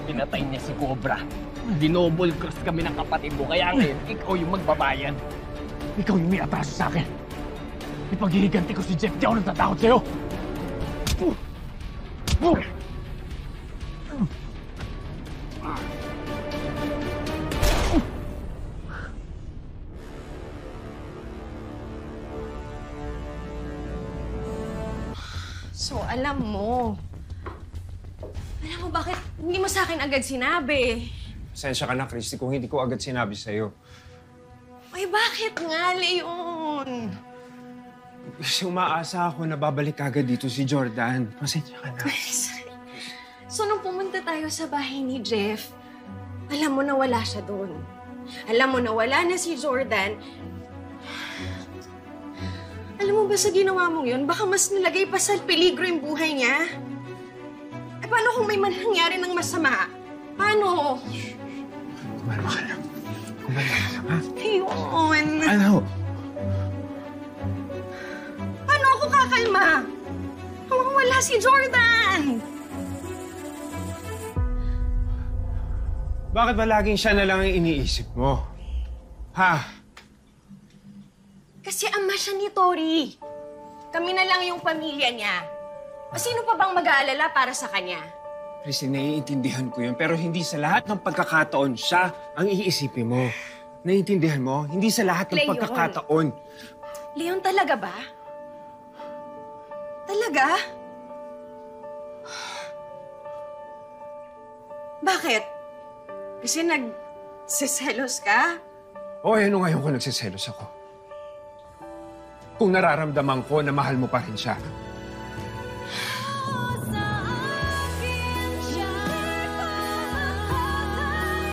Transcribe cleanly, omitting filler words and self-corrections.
Pinatay niya si Cobra. Dinouble cross kami ng kapatid mo, kaya ngayon, ikaw yung magbabayan. Ikaw yung may atraso sa akin. Ipaghihiganti ko si Jeff, di ako natatakot sa'yo. So, alam mo bakit hindi mo sa akin agad sinabi? Pasensya ka na, Christy, kung hindi ko agad sinabi sa'yo. Ay, bakit nga, Leon? Kasi umaasa ako na babalik agad dito si Jordan. Pasensya ka na. So, nung pumunta tayo sa bahay ni Jeff, alam mo na wala siya doon. Alam mo na wala na si Jordan. Alam mo ba sa ginawa mong yun, baka mas nilagay pa sa peligro yung buhay niya? Eh, paano kung may nangyari ng masama? Paano? Kumalma ka lang. Kumalma ka lang, ha? Ayun. Ano? Paano ako kakalma? Kung wala si Jordan! Bakit ba laging siya na lang ang iniisip mo? Ha? Kasi ama siya ni Tori. Kami na lang yung pamilya niya. O sino pa bang mag-aalala para sa kanya? Christy, naiintindihan ko yun, pero hindi sa lahat ng pagkakataon siya ang iisipin mo. Naiintindihan mo? Hindi sa lahat ng Leon. pagkakataon. Leon, talaga ba? Talaga? Bakit? Kasi nagsiselos ka? O, ano ngayon ko nagsiselos ako? Kung nararamdaman ko na mahal mo pa rin siya,